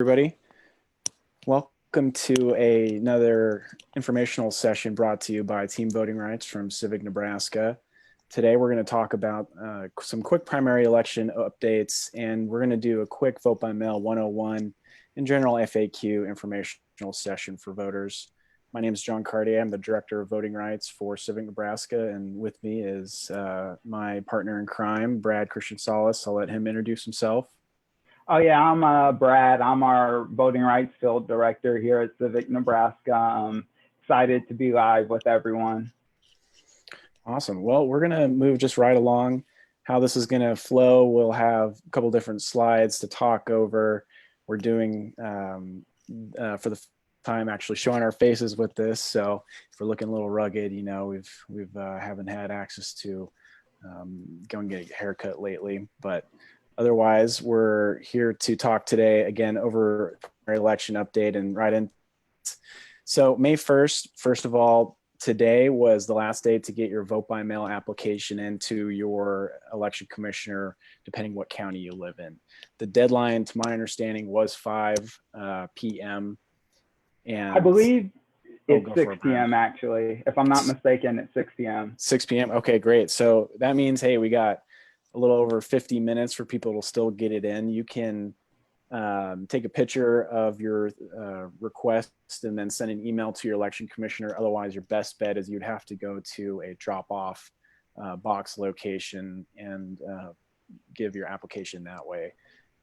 Everybody. Welcome to another informational session brought to you by Team Voting Rights from Civic Nebraska. Today we're going to talk about some quick primary election updates, and we're going to do a quick vote by mail 101 and general FAQ informational session for voters. My name is John Cartier. I'm the Director of Voting Rights for Civic Nebraska, and with me is my partner in crime, Brad Christian Salas. I'll let him introduce himself. Oh yeah, I'm Brad. I'm our voting rights field director here at Civic Nebraska. I'm excited to be live with everyone. Awesome. Well, we're going to move just right along. How this is going to flow, we'll have a couple different slides to talk over. We're doing, for the time, actually showing our faces with this. So if we're looking a little rugged, you know, we've haven't had access to go and get a haircut lately, but otherwise, we're here to talk today again over our election update and right in. So May 1st, first of all, today was the last day to get your vote by mail application into your election commissioner, depending what county you live in. The deadline, to my understanding, was 5 p.m. And I believe it's 6 p.m. actually. If I'm not mistaken, it's 6 p.m. 6 p.m. Okay, great. So that means, hey, we got a little over 50 minutes for people to still get it in. You can take a picture of your request and then send an email to your election commissioner. Otherwise, your best bet is you'd have to go to a drop-off box location and give your application that way.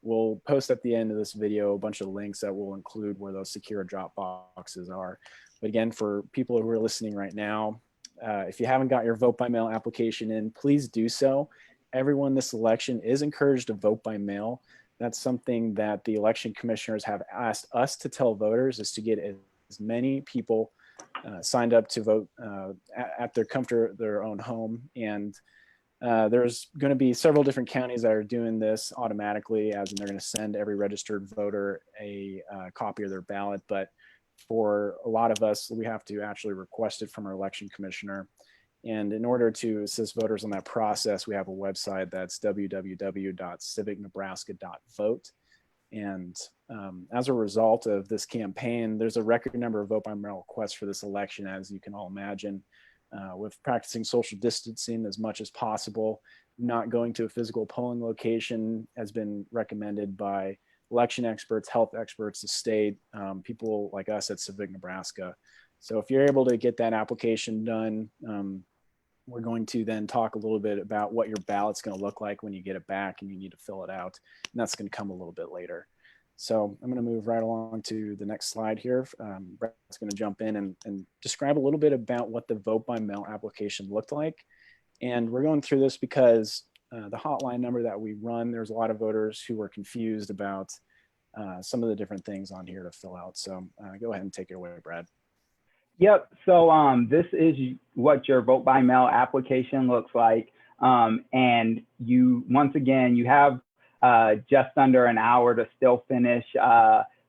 We'll post at the end of this video a bunch of links that will include where those secure drop boxes are. But again, for people who are listening right now, if you haven't got your vote by mail application in, please do so. Everyone this election is encouraged to vote by mail. That's something that the election commissioners have asked us to tell voters, is to get as many people signed up to vote at their comfort of their own home. And there's going to be several different counties that are doing this automatically, as in they're going to send every registered voter a copy of their ballot. But for a lot of us, we have to actually request it from our election commissioner. And in order to assist voters on that process, we have a website that's www.civicnebraska.vote. And as a result of this campaign, there's a record number of vote by mail requests for this election, as you can all imagine. With practicing social distancing as much as possible, not going to a physical polling location has been recommended by election experts, health experts, the state, people like us at Civic Nebraska. So if you're able to get that application done, we're going to then talk a little bit about what your ballot's going to look like when you get it back and you need to fill it out. And that's going to come a little bit later. So I'm going to move right along to the next slide here. Brett's going to jump in and describe a little bit about what the vote by mail application looked like. And we're going through this because the hotline number that we run, there's a lot of voters who were confused about some of the different things on here to fill out. So go ahead and take it away, Brad. Yep. So this is what your vote by mail application looks like. And once again, you have just under an hour to still finish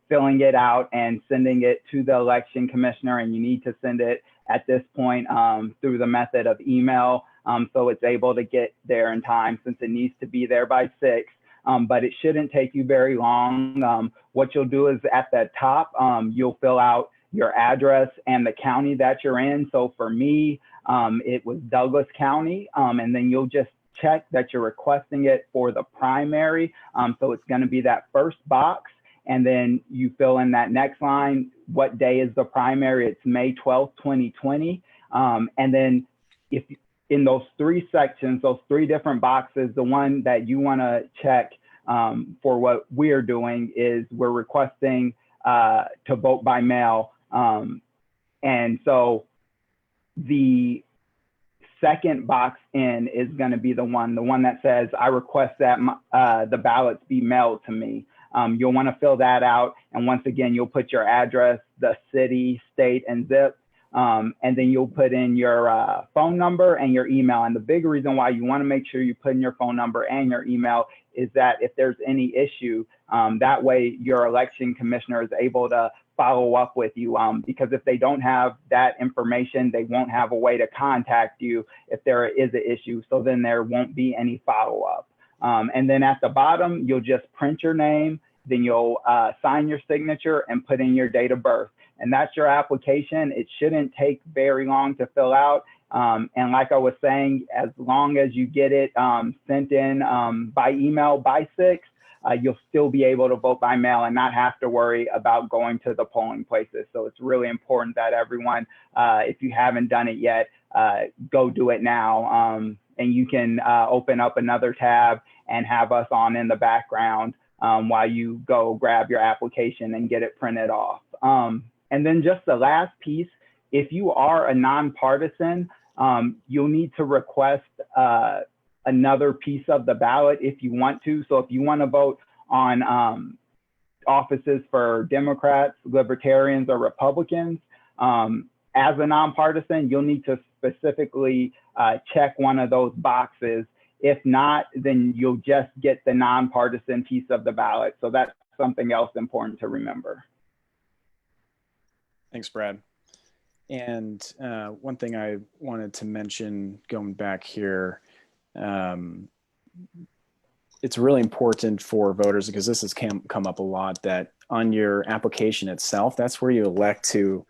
filling it out and sending it to the election commissioner. And you need to send it at this point through the method of email. So it's able to get there in time, since it needs to be there by 6. But it shouldn't take you very long. What you'll do is at the top, you'll fill out your address and the county that you're in. So for me, it was Douglas County. And then you'll just check that you're requesting it for the primary. So it's going to be that first box. And then you fill in that next line. What day is the primary? It's May 12th, 2020. And then if in those 3 sections, those 3 different boxes, the one that you want to check for what we're doing is we're requesting to vote by mail. And so the second box in is going to be the one that says, I request that the ballots be mailed to me. You'll want to fill that out. And once again, you'll put your address, the city, state, and zip. And then you'll put in your phone number and your email. And the big reason why you want to make sure you put in your phone number and your email is that if there's any issue, that way your election commissioner is able to follow up with you, because if they don't have that information, they won't have a way to contact you if there is an issue. So then there won't be any follow-up. And then at the bottom, you'll just print your name then you'll sign your signature and put in your date of birth. And that's your application. It shouldn't take very long to fill out. And like I was saying, as long as you get it sent in by email by 6, you'll still be able to vote by mail and not have to worry about going to the polling places. So it's really important that everyone, if you haven't done it yet, go do it now. And you can open up another tab and have us on in the background while you go grab your application and get it printed off. And then just the last piece, if you are a nonpartisan, you'll need to request another piece of the ballot if you want to. So if you want to vote on offices for Democrats, Libertarians, or Republicans, as a nonpartisan, you'll need to specifically check one of those boxes. If not, then you'll just get the nonpartisan piece of the ballot. So that's something else important to remember. Thanks, Brad. And one thing I wanted to mention going back here, it's really important for voters, because this has come up a lot, that on your application itself, that's where you elect to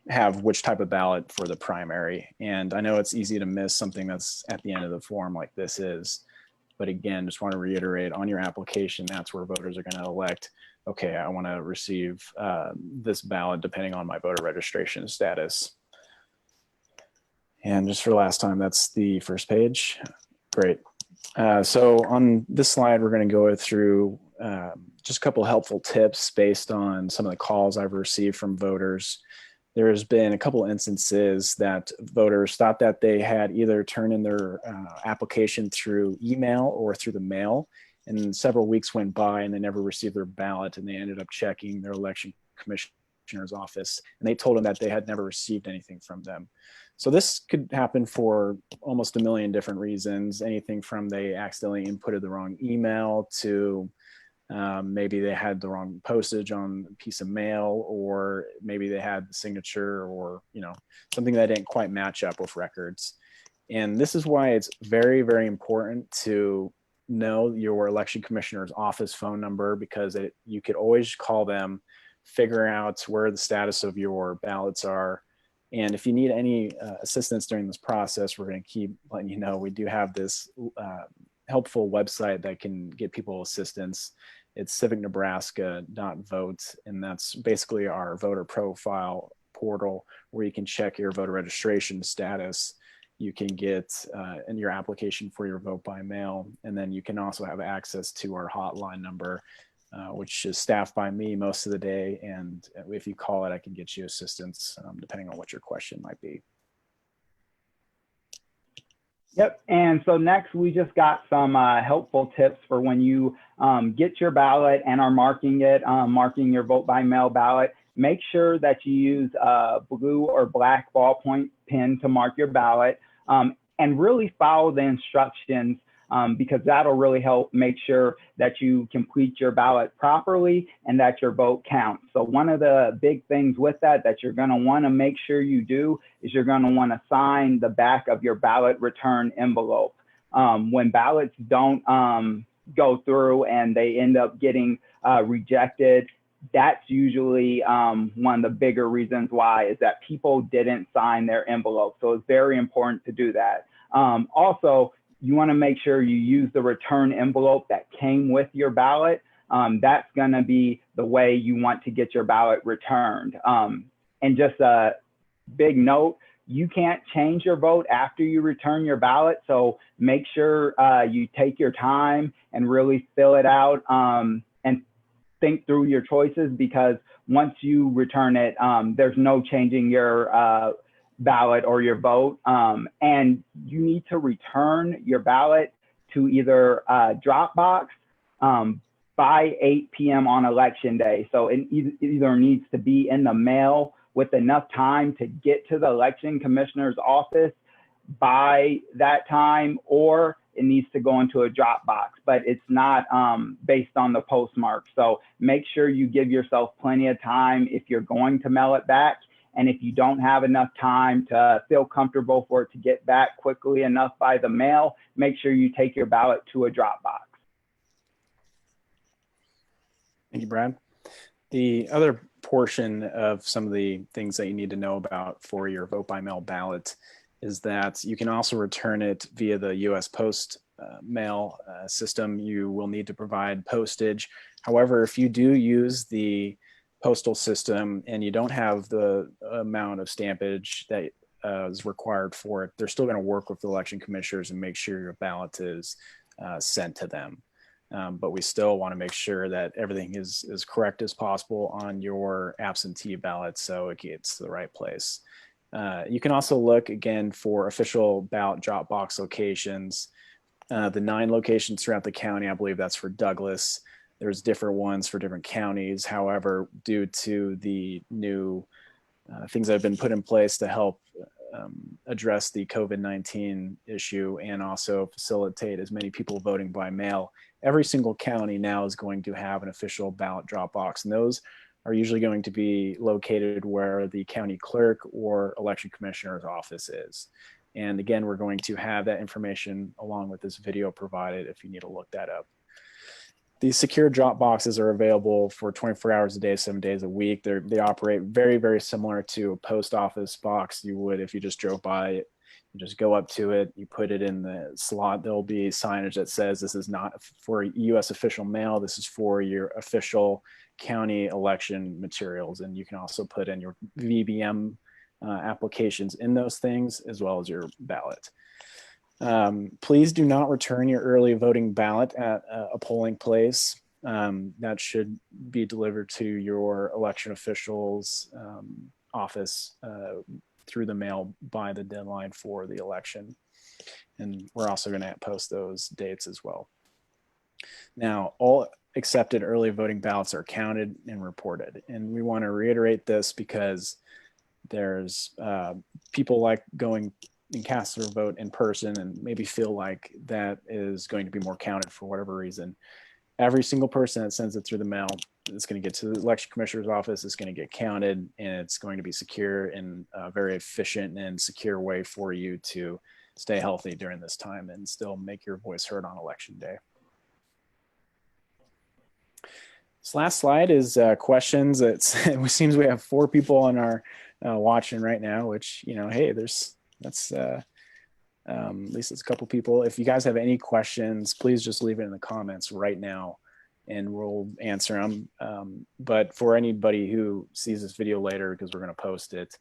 have which type of ballot for the primary. And I know it's easy to miss something that's at the end of the form like this is. But again, just want to reiterate, on your application, that's where voters are going to elect, okay, I want to receive this ballot depending on my voter registration status. And just for last time, that's the first page. Great. So on this slide, we're going to go through just a couple helpful tips based on some of the calls I've received from voters. There's been a couple instances that voters thought that they had either turned in their application through email or through the mail, and several weeks went by and they never received their ballot, and they ended up checking their election commissioner's office, and they told them that they had never received anything from them. So this could happen for almost a million different reasons, anything from they accidentally inputted the wrong email to maybe they had the wrong postage on a piece of mail, or maybe they had the signature, or something that didn't quite match up with records. And this is why it's very, very important to know your election commissioner's office phone number, because you could always call them, figure out where the status of your ballots are. And if you need any assistance during this process, we're going to keep letting you know we do have this helpful website that can get people assistance. It's civicnebraska.vote, and that's basically our voter profile portal where you can check your voter registration status. You can get in your application for your vote by mail, and then you can also have access to our hotline number, which is staffed by me most of the day. And if you call it, I can get you assistance depending on what your question might be. Yep. And so next, we just got some helpful tips for when you get your ballot and are marking it, marking your vote by mail ballot. Make sure that you use a blue or black ballpoint pen to mark your ballot, and really follow the instructions, because that'll really help make sure that you complete your ballot properly and that your vote counts. So one of the big things with that you're going to want to make sure you do is you're going to want to sign the back of your ballot return envelope. When ballots don't go through and they end up getting rejected, that's usually one of the bigger reasons why, is that people didn't sign their envelope. So it's very important to do that. Also, you want to make sure you use the return envelope that came with your ballot. That's going to be the way you want to get your ballot returned. And just a big note, you can't change your vote after you return your ballot. So make sure you take your time and really fill it out and think through your choices, because once you return it, there's no changing your ballot or your vote. And you need to return your ballot to either Dropbox by 8 p.m. on election day. So it either needs to be in the mail with enough time to get to the election commissioner's office by that time, or it needs to go into a Dropbox, but it's not based on the postmark. So make sure you give yourself plenty of time if you're going to mail it back. And if you don't have enough time to feel comfortable for it to get back quickly enough by the mail, make sure you take your ballot to a Dropbox. Thank you, Brad. The other portion of some of the things that you need to know about for your vote by mail ballot is that you can also return it via the U.S. Post mail system. You will need to provide postage. However, if you do use the postal system and you don't have the amount of stampage that is required for it, they're still going to work with the election commissioners and make sure your ballot is sent to them. But we still want to make sure that everything is as correct as possible on your absentee ballot so it gets to the right place. You can also look again for official ballot drop box locations. The 9 locations throughout the county, I believe that's for Douglas. There's different ones for different counties. However, due to the new things that have been put in place to help address the COVID-19 issue and also facilitate as many people voting by mail, every single county now is going to have an official ballot drop box. And those are usually going to be located where the county clerk or election commissioner's office is. And again, we're going to have that information along with this video provided if you need to look that up. These secure drop boxes are available for 24 hours a day, 7 days a week. They operate very, very similar to a post office box you would if you just drove by it. You just go up to it, you put it in the slot. There'll be signage that says this is not for U.S. official mail. This is for your official county election materials. And you can also put in your VBM applications in those things as well as your ballot. Please do not return your early voting ballot at a polling place. That should be delivered to your election official's office through the mail by the deadline for the election. And we're also going to post those dates as well. Now, all accepted early voting ballots are counted and reported. And we want to reiterate this because there's people like going and cast their vote in person and maybe feel like that is going to be more counted for whatever reason. Every single person that sends it through the mail is going to get to the election commissioner's office, is going to get counted, and it's going to be secure and a very efficient and secure way for you to stay healthy during this time and still make your voice heard on election day. This last slide is questions. It seems we have 4 people on our watching right now, which, you know, hey, that's at least it's a couple people. If you guys have any questions, please just leave it in the comments right now and we'll answer them. But for anybody who sees this video later, because we're going to post it,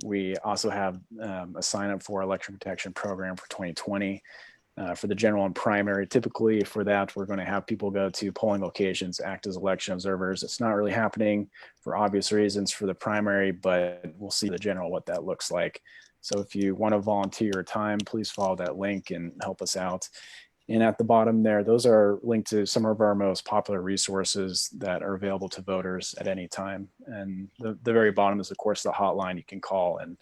we also have a sign up for our election protection program for 2020 for the general and primary. Typically for that, we're going to have people go to polling locations, act as election observers. It's not really happening for obvious reasons for the primary, but we'll see the general what that looks like. So if you want to volunteer your time, please follow that link and help us out. And at the bottom there, those are linked to some of our most popular resources that are available to voters at any time. And the very bottom is, of course, the hotline you can call. And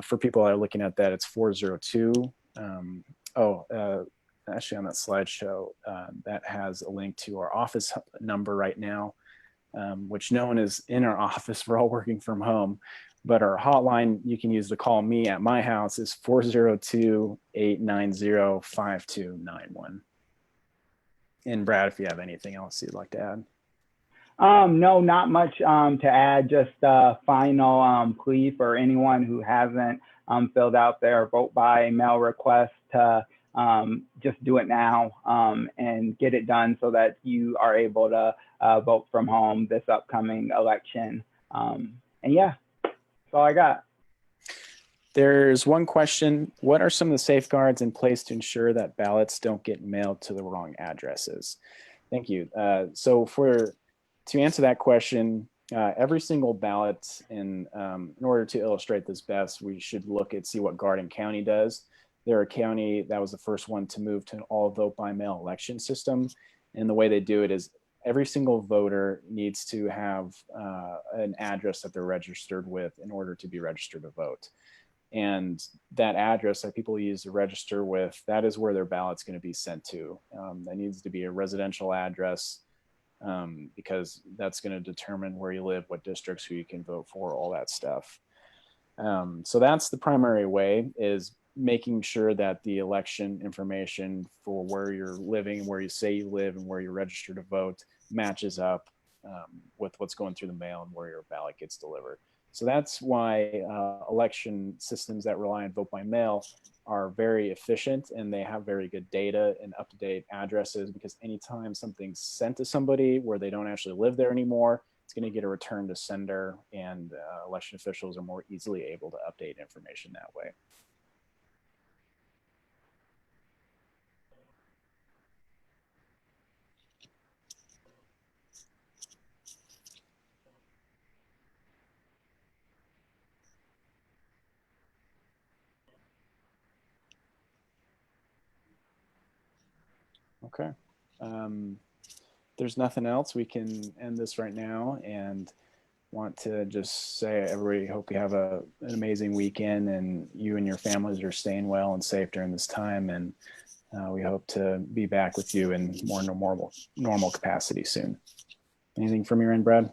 for people that are looking at that, it's 402. Actually on that slideshow, that has a link to our office number right now, which no one is in our office. We're all working from home. But our hotline you can use to call me at my house is 402-890-5291. And Brad, if you have anything else you'd like to add. No, not much to add. Just a final plea for anyone who hasn't filled out their vote by mail request to just do it now and get it done so that you are able to vote from home this upcoming election. And yeah. All I got. There's one question. What are some of the safeguards in place to ensure that ballots don't get mailed to the wrong addresses? Thank you. So to answer that question, every single ballot, in order to illustrate this best, we should see what Garden County does. They're a county that was the first one to move to an all vote by mail election system. And the way they do it is every single voter needs to have an address that they're registered with in order to be registered to vote. And that address that people use to register with, that is where their ballot's going to be sent to. That needs to be a residential address because that's going to determine where you live, what districts, who you can vote for, all that stuff. So that's the primary way, is making sure that the election information for where you're living, where you say you live, and where you're registered to vote matches up with what's going through the mail and where your ballot gets delivered. So that's why election systems that rely on vote by mail are very efficient, and they have very good data and up-to-date addresses, because anytime something's sent to somebody where they don't actually live there anymore, it's going to get a return to sender, and election officials are more easily able to update information that way. Okay. There's nothing else. We can end this right now, and want to just say, everybody, hope you have an amazing weekend, and you and your families are staying well and safe during this time. And we hope to be back with you in more normal capacity soon. Anything from your end, Brad?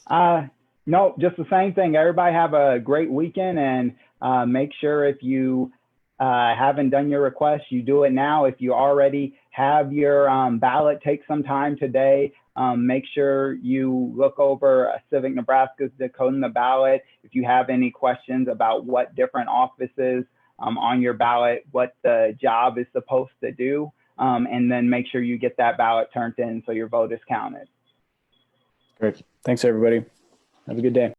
No, just the same thing. Everybody have a great weekend, and make sure if you haven't done your request, you do it now. If you already have your ballot, take some time today. Make sure you look over Civic Nebraska's Decoding the Ballot. If you have any questions about what different offices on your ballot, what the job is supposed to do, and then make sure you get that ballot turned in so your vote is counted. Great. Thanks, everybody. Have a good day.